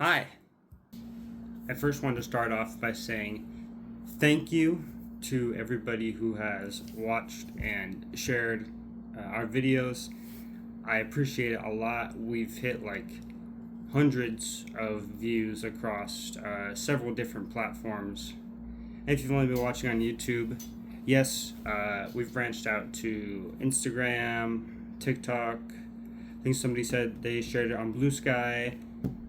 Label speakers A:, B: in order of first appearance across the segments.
A: Hi! I first want to start off by saying thank you to everybody who has watched and shared our videos. I appreciate it a lot. We've hit like hundreds of views across several different platforms. And if you've only been watching on YouTube, yes, we've branched out to Instagram, TikTok. I think somebody said they shared it on Blue Sky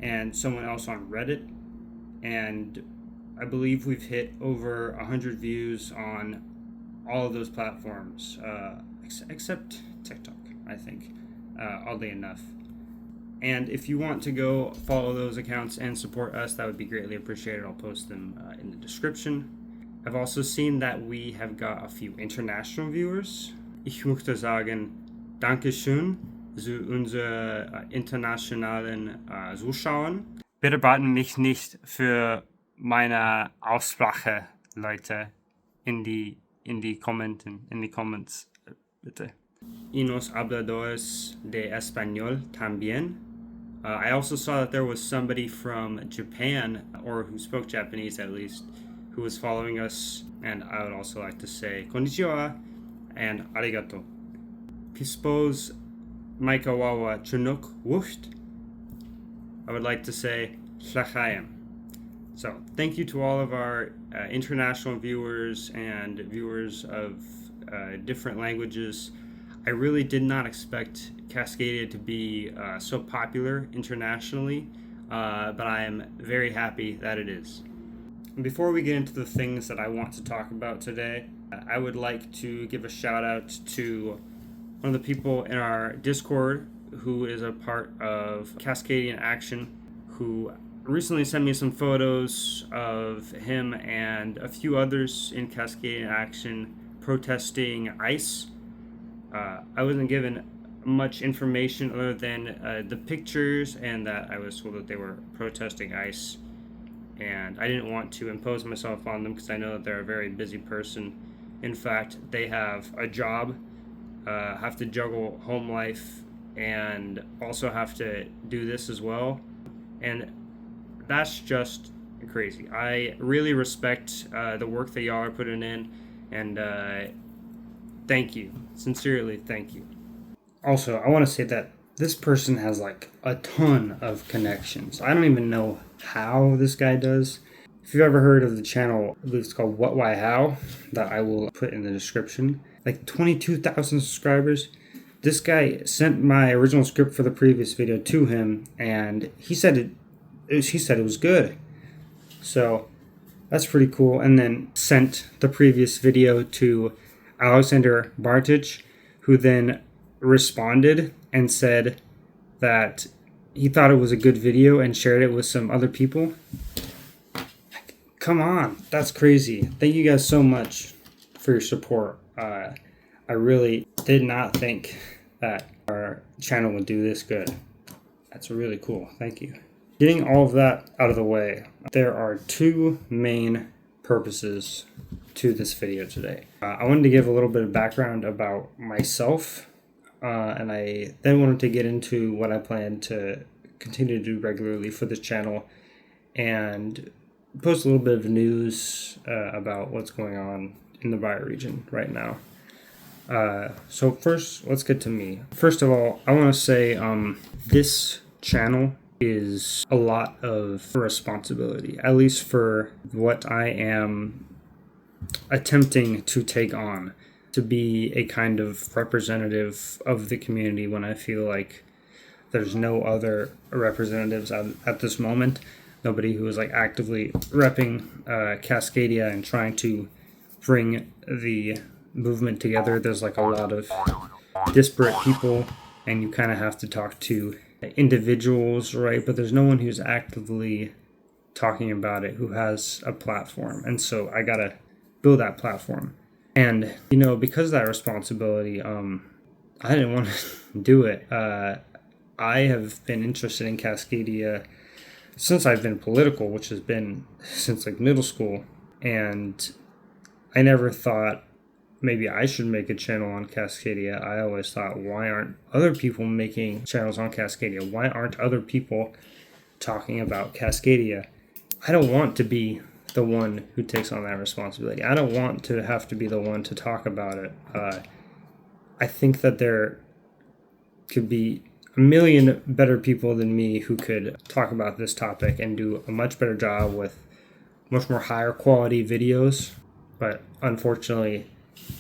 A: and someone else on Reddit. And I believe we've hit over 100 views on all of those platforms, except TikTok, I think, oddly enough. And if you want to go follow those accounts and support us, that would be greatly appreciated. I'll post them in the description. I've also seen that we have got a few international viewers. Ich möchte sagen, Dankeschön zu unseren internationalen Zuschauern. Bitte warten mich nicht für meine Aussprache, Leute, in die Comments, bitte. Y nos habladores de español también. I also saw that there was somebody from Japan, or who spoke Japanese at least, who was following us, and I would also like to say konnichiwa and arigato. Pispos Maikawawa Chunuk Wucht. I would like to say Shlachayim. So thank you to all of our international viewers and viewers of different languages. I really did not expect Cascadia to be so popular internationally, but I am very happy that it is. And before we get into the things that I want to talk about today, I would like to give a shout out to one of the people in our Discord who is a part of Cascadian Action, who recently sent me some photos of him and a few others in Cascadian Action protesting ICE. I wasn't given much information other than the pictures and that I was told that they were protesting ICE. And I didn't want to impose myself on them because I know that they're a very busy person. In fact, they have a job, have to juggle home life, and also have to do this as well. And that's just crazy. I really respect the work that y'all are putting in, and thank you. Sincerely, thank you. Also, I want to say that this person has like a ton of connections. I don't even know how this guy does. If you've ever heard of the channel, I believe it's called What, Why, How, that I will put in the description. Like 22,000 subscribers. This guy sent my original script for the previous video to him, and he said it was good. So that's pretty cool. And then sent the previous video to Alexander Bartich, who then responded and said that he thought it was a good video and shared it with some other people. Come on, that's crazy. Thank you guys so much for your support. I really did not think that our channel would do this good. That's really cool. Thank you. Getting all of that out of the way, there are two main purposes to this video today. I wanted to give a little bit of background about myself, and I then wanted to get into what I plan to continue to do regularly for this channel and post a little bit of news about what's going on in the Bio region right now. So first, let's get to me. First of all, I want to say this channel is a lot of responsibility, at least for what I am attempting to take on, to be a kind of representative of the community when I feel like there's no other representatives at this moment. Nobody who is like actively repping Cascadia and trying to bring the movement together. There's like a lot of disparate people, and you kind of have to talk to individuals, right? But there's no one who's actively talking about it who has a platform, and so I gotta build that platform. And because of that responsibility, I didn't want to do it. I have been interested in Cascadia since I've been political, which has been since like middle school, and I never thought maybe I should make a channel on Cascadia. I always thought, why aren't other people making channels on Cascadia? Why aren't other people talking about Cascadia. I don't want to be the one who takes on that responsibility. I don't want to have to be the one to talk about it. I think that there could be a million better people than me who could talk about this topic and do a much better job with much more higher quality videos. But unfortunately,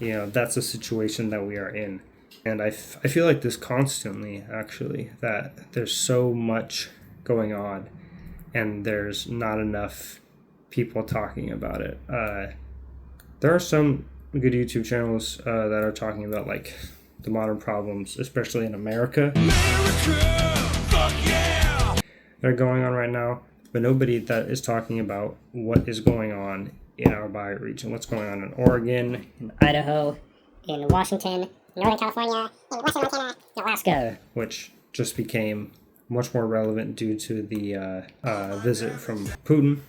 A: that's a situation that we are in. And I feel like this constantly, actually, that there's so much going on and there's not enough people talking about it. There are some good YouTube channels that are talking about like the modern problems, especially in America, fuck yeah, that are going on right now, but nobody that is talking about what is going on in our bioregion, what's going on in Oregon, in Idaho,
B: in Washington, Northern California, in Western Montana, in Alaska,
A: which just became much more relevant due to the visit from Putin,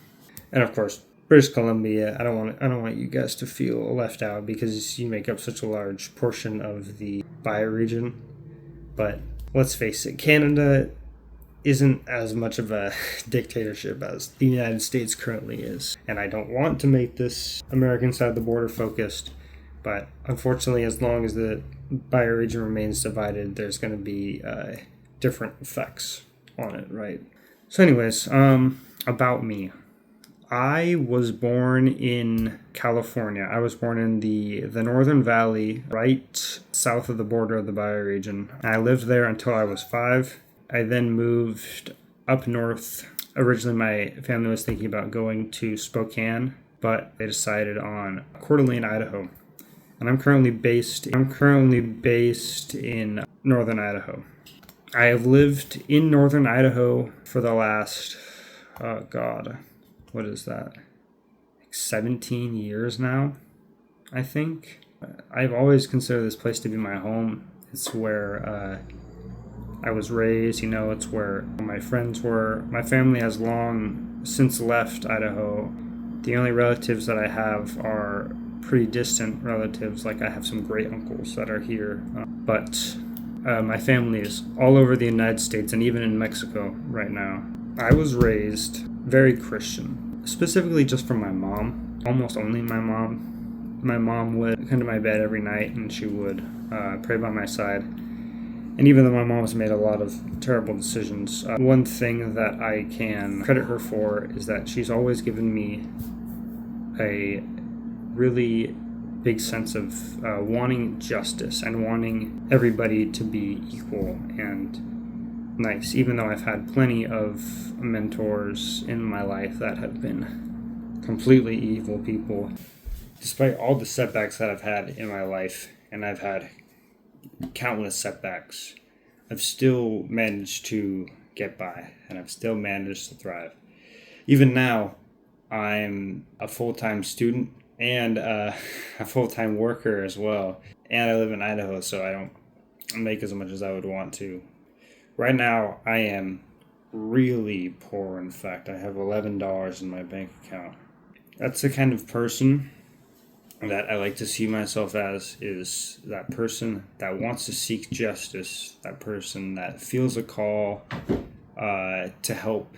A: and of course British Columbia. I don't want you guys to feel left out because you make up such a large portion of the bioregion. But let's face it, Canada isn't as much of a dictatorship as the United States currently is. And I don't want to make this American side of the border focused, but unfortunately, as long as the bioregion remains divided, there's going to be different effects on it, right? So anyways, about me. I was born in California. I was born in the Northern Valley, right south of the border of the bioregion. I lived there until I was 5. I then moved up north. Originally, my family was thinking about going to Spokane, but they decided on Coeur d'Alene, Idaho. And I'm currently based in northern Idaho. I have lived in northern Idaho for the last, what is that? Like 17 years now, I think. I've always considered this place to be my home. It's where I was raised, it's where my friends were. My family has long since left Idaho. The only relatives that I have are pretty distant relatives. Like I have some great uncles that are here. But my family is all over the United States and even in Mexico right now. I was raised very Christian, specifically just from my mom, almost only my mom. My mom would come to my bed every night and she would pray by my side. And even though my mom has made a lot of terrible decisions, one thing that I can credit her for is that she's always given me a really big sense of wanting justice and wanting everybody to be equal and nice, even though I've had plenty of mentors in my life that have been completely evil people. Despite all the setbacks that I've had in my life, and I've had countless setbacks, I've still managed to get by, and I've still managed to thrive. Even now, I'm a full-time student and a full-time worker as well, and I live in Idaho, so I don't make as much as I would want to. Right now, I am really poor. In fact, I have $11 in my bank account. That's the kind of person that I like to see myself as, is that person that wants to seek justice, that person that feels a call to help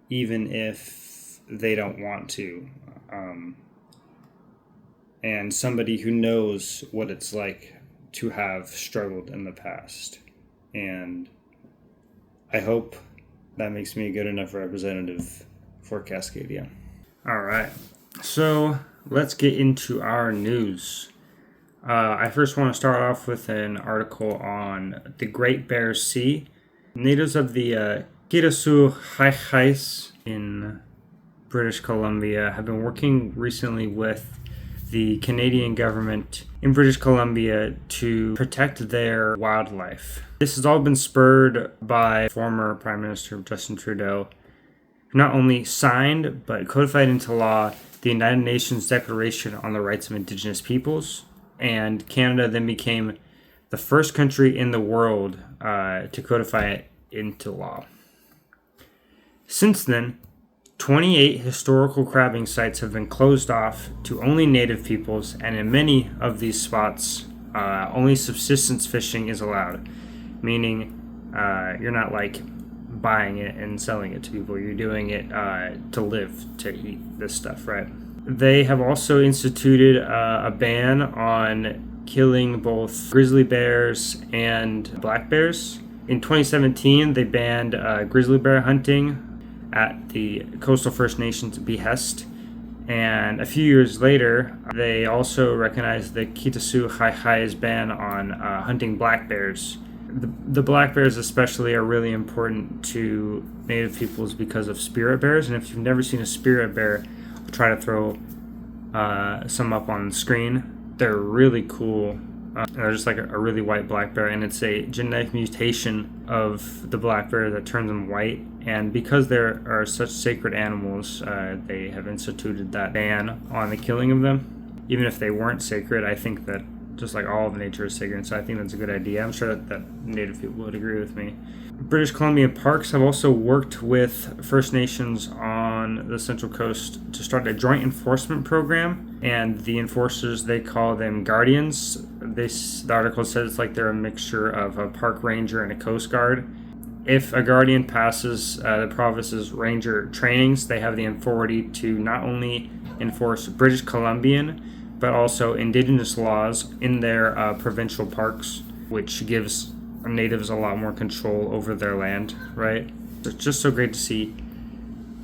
A: even if they don't want to, and somebody who knows what it's like to have struggled in the past. And I hope that makes me a good enough representative for Cascadia. All right, so let's get into our news. I first want to start off with an article on the Great Bear Sea. Natives of the Kirasuhaichais in British Columbia have been working recently with the Canadian government in British Columbia to protect their wildlife. This has all been spurred by former Prime Minister Justin Trudeau, who not only signed but codified into law the United Nations Declaration on the Rights of Indigenous Peoples, and Canada then became the first country in the world to codify it into law. Since then, 28 historical crabbing sites have been closed off to only native peoples, and in many of these spots, only subsistence fishing is allowed, meaning you're not like buying it and selling it to people. You're doing it to live, to eat this stuff, right? They have also instituted a ban on killing both grizzly bears and black bears. In 2017, they banned grizzly bear hunting at the Coastal First Nations behest. And a few years later, they also recognized the Kitasoo Haihai's ban on hunting black bears. The black bears especially are really important to Native peoples because of spirit bears. And if you've never seen a spirit bear, I'll try to throw some up on the screen. They're really cool. They're just like a really white black bear, and it's a genetic mutation of the black bear that turns them white. And because there are such sacred animals, they have instituted that ban on the killing of them. Even if they weren't sacred, I think that just like all of nature is sacred, so I think that's a good idea. I'm sure that Native people would agree with me. British Columbia parks have also worked with First Nations on the Central Coast to start a joint enforcement program, and the enforcers, they call them guardians. The article says it's like they're a mixture of a park ranger and a coast guard. If a guardian passes the province's ranger trainings, they have the authority to not only enforce British Columbian but also Indigenous laws in their provincial parks, which gives natives a lot more control over their land, right? It's just so great to see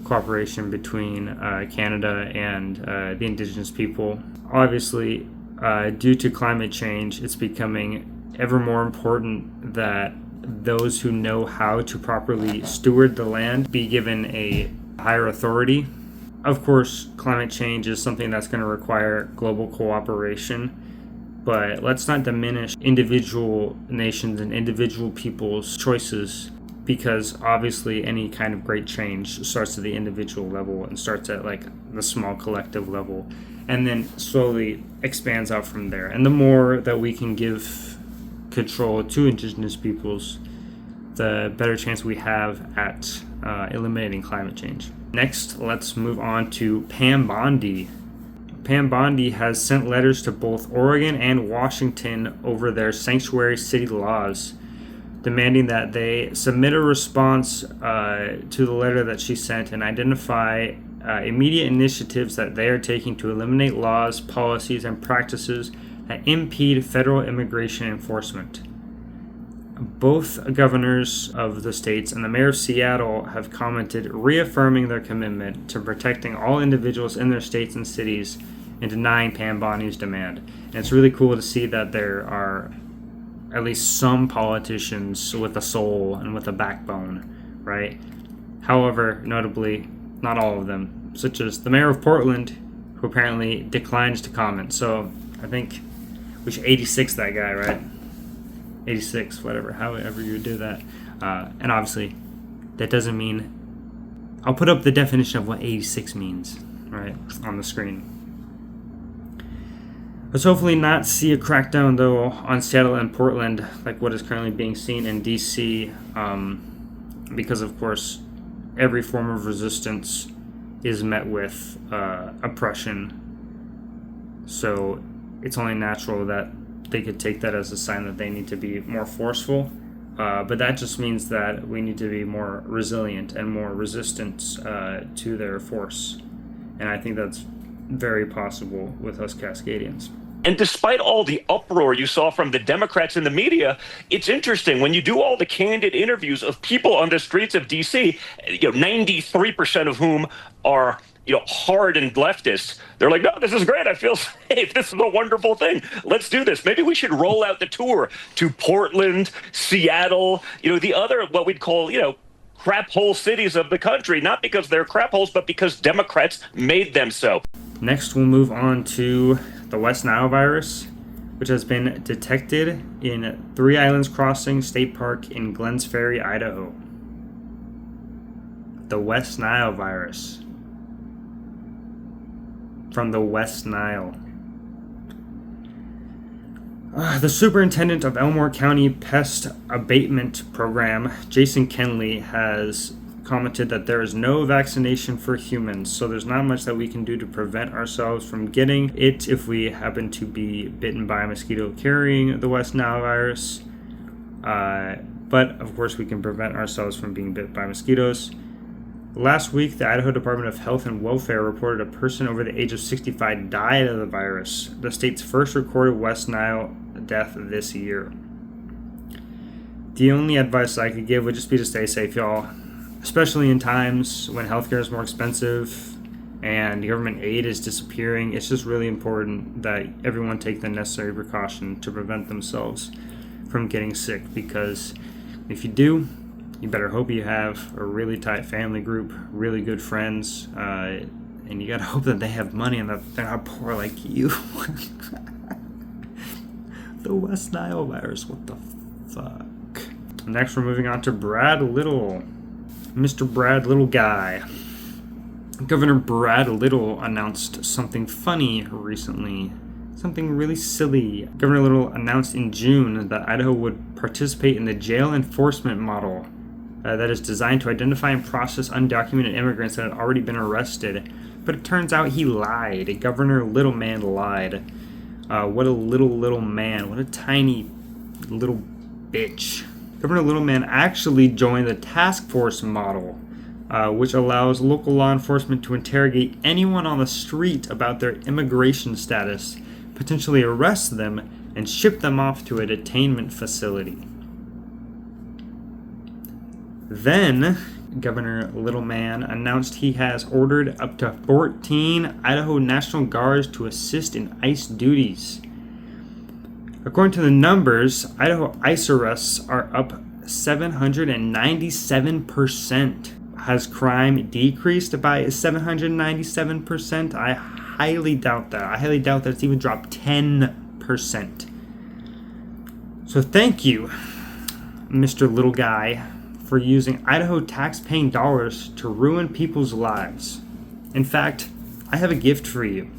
A: cooperation between Canada and the Indigenous people. Obviously, due to climate change, it's becoming ever more important that those who know how to properly steward the land be given a higher authority. Of course, climate change is something that's going to require global cooperation, but let's not diminish individual nations and individual people's choices, because obviously any kind of great change starts at the individual level and starts at like the small collective level and then slowly expands out from there. And the more that we can give control to Indigenous peoples, the better chance we have at eliminating climate change. Next, let's move on to Pam Bondi. Pam Bondi has sent letters to both Oregon and Washington over their sanctuary city laws, demanding that they submit a response to the letter that she sent and identify immediate initiatives that they are taking to eliminate laws, policies, and practices that impede federal immigration enforcement. Both governors of the states and the mayor of Seattle have commented, reaffirming their commitment to protecting all individuals in their states and cities and denying Pam Bondi's demand. And it's really cool to see that there are at least some politicians with a soul and with a backbone, right? However, notably, not all of them, such as the mayor of Portland, who apparently declines to comment. So I think we should 86 that guy, right? 86, whatever, however you do that. And obviously, that doesn't mean... I'll put up the definition of what 86 means, right, on the screen. Let's hopefully not see a crackdown, though, on Seattle and Portland, like what is currently being seen in D.C., because, of course, every form of resistance is met with oppression. So it's only natural that they could take that as a sign that they need to be more forceful. But that just means that we need to be more resilient and more resistant to their force. And I think that's very possible with us Cascadians.
C: And despite all the uproar you saw from the Democrats in the media, it's interesting when you do all the candid interviews of people on the streets of D.C., 93% of whom are hardened leftists. They're like, no, this is great. I feel safe. This is a wonderful thing. Let's do this. Maybe we should roll out the tour to Portland, Seattle, the other, what we'd call, crap hole cities of the country, not because they're crap holes, but because Democrats made them so.
A: Next, we'll move on to the West Nile virus, which has been detected in Three Islands Crossing State Park in Glenns Ferry, Idaho. The West Nile virus. From the West Nile. The superintendent of Elmore County Pest Abatement Program, Jason Kenley, has commented that there is no vaccination for humans, so there's not much that we can do to prevent ourselves from getting it if we happen to be bitten by a mosquito carrying the West Nile virus. but of course we can prevent ourselves from being bit by mosquitoes. Last week, the Idaho Department of Health and Welfare reported a person over the age of 65 died of the virus, the state's first recorded West Nile death this year. The only advice I could give would just be to stay safe, y'all, especially in times when healthcare is more expensive and government aid is disappearing. It's just really important that everyone take the necessary precaution to prevent themselves from getting sick, because if you do, you better hope you have a really tight family group, really good friends, and you gotta hope that they have money and that they're not poor like you. The West Nile virus, what the fuck? Next, we're moving on to Brad Little. Mr. Brad Little guy. Governor Brad Little announced something funny recently. Something really silly. Governor Little announced in June that Idaho would participate in the jail enforcement model that is designed to identify and process undocumented immigrants that had already been arrested. But it turns out he lied. Governor Little Man lied. What a little man. What a tiny little bitch. Governor Little Man actually joined the task force model, which allows local law enforcement to interrogate anyone on the street about their immigration status, potentially arrest them, and ship them off to a detainment facility. Then, Governor Little Man announced he has ordered up to 14 Idaho National Guards to assist in ICE duties. According to the numbers, Idaho ICE arrests are up 797%. Has crime decreased by 797%? I highly doubt that. I highly doubt that it's even dropped 10%. So thank you, Mr. Little Guy, for using Idaho tax-paying dollars to ruin people's lives. In fact, I have a gift for you.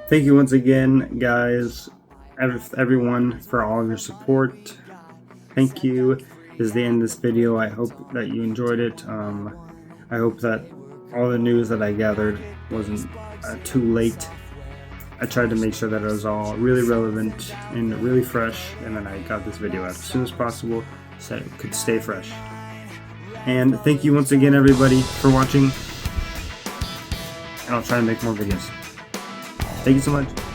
A: Thank you once again, guys, everyone, for all of your support. Thank you. This is the end of this video. I hope that you enjoyed it. I hope that all the news that I gathered wasn't too late. I tried to make sure that it was all really relevant and really fresh, and then I got this video out as soon as possible so that it could stay fresh. And thank you once again, everybody, for watching, and I'll try to make more videos. Thank you so much.